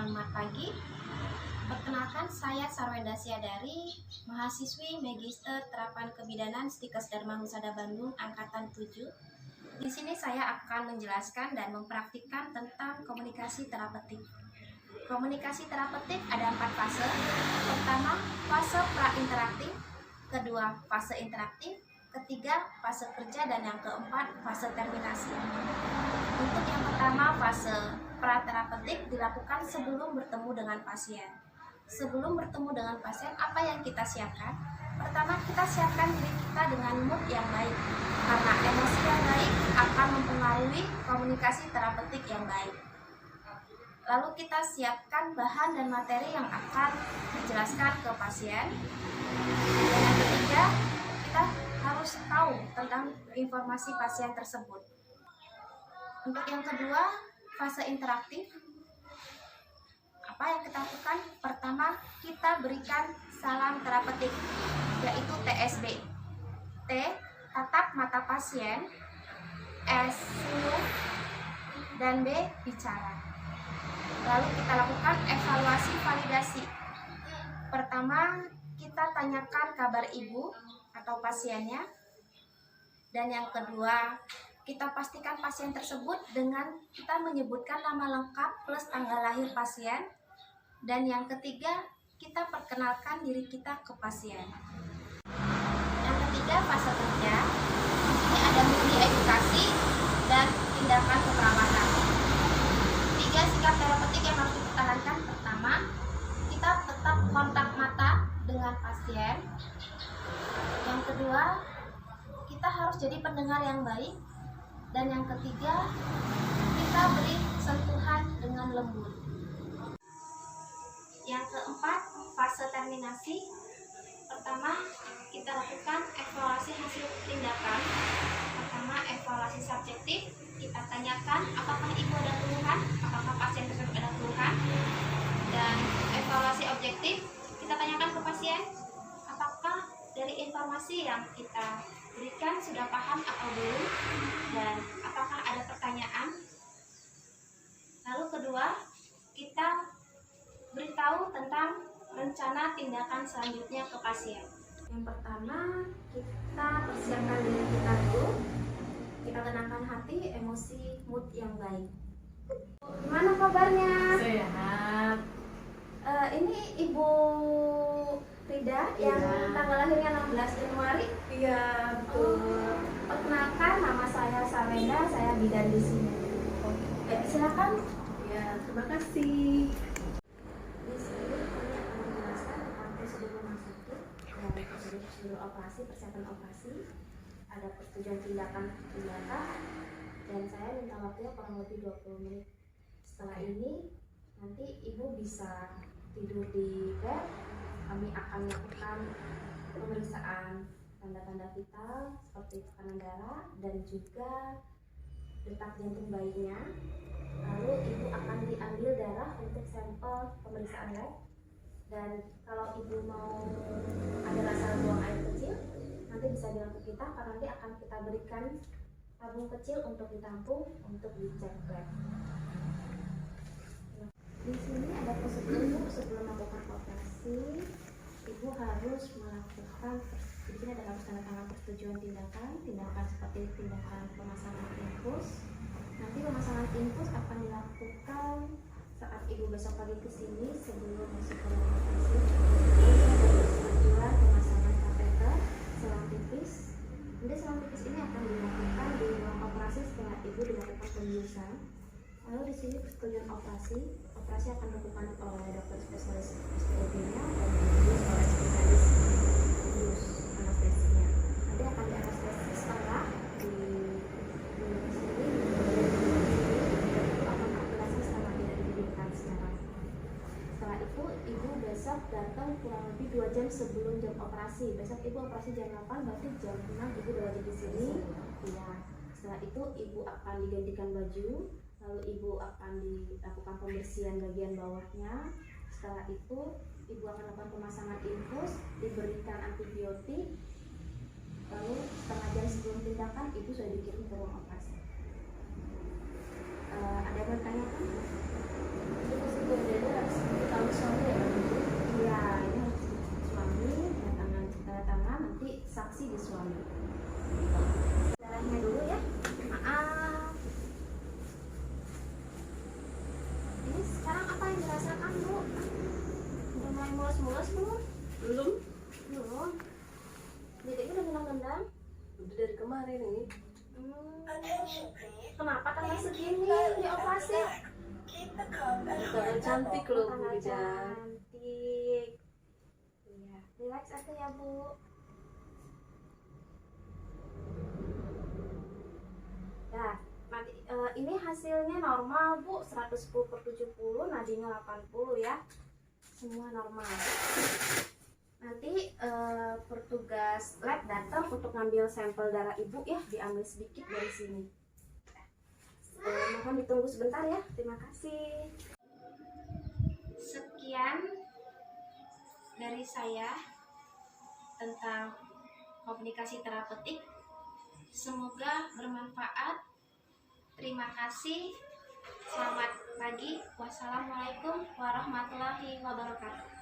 Selamat pagi. Perkenalkan, saya Sarwenda Siadari, mahasiswi Magister Terapan Kebidanan Stikes Dharma Husada Bandung Angkatan 7. Di sini saya akan menjelaskan dan mempraktikkan tentang komunikasi terapeutik. Komunikasi terapeutik ada 4 fase. Pertama, fase pra-interaktif. Kedua, fase interaktif. Ketiga, fase kerja. Dan yang keempat, fase terminasi. Untuk yang pertama, fase pra-terapeutik dilakukan sebelum bertemu dengan pasien. Sebelum bertemu dengan pasien, apa yang kita siapkan? Pertama, kita siapkan diri kita dengan mood yang baik, karena emosi yang baik akan mempengaruhi komunikasi terapeutik yang baik. Lalu kita siapkan bahan dan materi yang akan dijelaskan ke pasien. Dan yang ketiga, kita harus tahu tentang informasi pasien tersebut. Untuk yang kedua, fase interaktif. Apa yang kita lakukan? Pertama, kita berikan salam terapeutik, yaitu TSB. T, tatap mata pasien. S, senyum. Dan B, bicara. Lalu kita lakukan evaluasi validasi. Pertama, kita tanyakan kabar ibu atau pasiennya. Dan yang kedua, kita pastikan pasien tersebut dengan kita menyebutkan nama lengkap plus tanggal lahir pasien. Dan yang ketiga, kita perkenalkan diri kita ke pasien. Yang ketiga, fase kerja. Ini ada multi edukasi dan tindakan keperawatan. 3 sikap terapeutik yang harus kita lakukan. Pertama, kita tetap kontak mata dengan pasien. Yang kedua, kita harus jadi pendengar yang baik. Dan yang ketiga, kita beri sentuhan dengan lembut. Yang keempat, fase terminasi. Pertama, kita lakukan evaluasi hasil tindakan. Pertama, evaluasi subjektif. Kita tanyakan apakah ibu ada keluhan, apakah pasien tersebut ada keluhan. Dan evaluasi objektif, kita tanyakan ke pasien apakah dari informasi yang kita berikan sudah paham atau belum, dan apakah ada pertanyaan. Lalu kedua, kita beritahu tentang rencana tindakan selanjutnya ke pasien. Yang pertama, kita persiapkan diri kita dulu. Kita tenangkan hati, emosi, mood yang baik. Gimana kabarnya? Sehat. Ini Ibu Rida yang tanggal lahirnya 16 Januari. Iya, betul. Perkenalkan, nama saya Sarwenda, saya bidan di sini. Silakan. Ya, terima kasih. Di sini kami akan menjelaskan tentang prosedur rumah sakit dan prosedur operasi, persiapan operasi, ada persetujuan tindakan, dan saya minta waktunya kurang lebih 20 menit. Setelah ini, nanti Ibu bisa tidur di bed. Kami akan melakukan pemeriksaan tanda-tanda vital seperti tekanan darah dan juga detak jantung bayinya. Lalu ibu akan diambil darah untuk sampel pemeriksaan lab. Dan kalau ibu mau ada rasa buang air kecil, nanti bisa bilang ke kita, karena nanti akan kita berikan tabung kecil untuk ditampung untuk dicek lab. Di sini ada prosedur sebelum melakukan operasi. Ibu harus melakukan, di sini ada harus tanda tangan persetujuan tindakan seperti tindakan pemasangan infus. Nanti pemasangan infus akan dilakukan saat ibu besok pagi ke sini sebelum masuk ke ruang operasi. Terus ada persetujuan pemasangan kateter selang tipis. Nanti selang tipis ini akan dilakukan di ruang operasi setelah ibu dilakukan pembiusan. Lalu di sini persetujuan operasi akan dilakukan oleh dokter spesialis SPOD-nya dan diurus oleh spesialis bius anestesinya. Nanti akan dianestesi setengah di sini, itu akan akurasi selama tidak didirikan sekarang. Setelah itu ibu besok datang kurang lebih 2 jam sebelum jam operasi. Besok ibu operasi jam 8, berarti jam 6 ibu udah wajib di sini. Iya. Setelah itu ibu akan digantikan baju. Lalu ibu akan dilakukan pembersihan bagian bawahnya. Setelah itu ibu akan melakukan pemasangan infus, diberikan antibiotik. Lalu setengah jam sebelum tindakan ibu sudah dikirim ke ruang operasi. Ada yang bertanya kan? Itu prosedur beda Darahnya dulu ya. Maaf. Ini sekarang apa yang dirasakan, Bu? Udah mulai mulus-mulus belum? Belum? Belum. Dedeknya udah gendang-gendang? Udah dari kemarin ini. Kenapa tanggal segini dioperasi? Tangan cantik loh Bu Tanggal Ijah. cantik. Iya, relax aja ya, Bu. Nah, nanti ini hasilnya normal, Bu. 110/70, nadinya 80 ya. Semua normal. Nanti petugas lab datang untuk ngambil sampel darah Ibu ya, diambil sedikit dari sini. Mohon ditunggu sebentar ya. Terima kasih. Sekian dari saya tentang komunikasi terapeutik. Semoga bermanfaat. Terima kasih. Selamat pagi. Wassalamualaikum warahmatullahi wabarakatuh.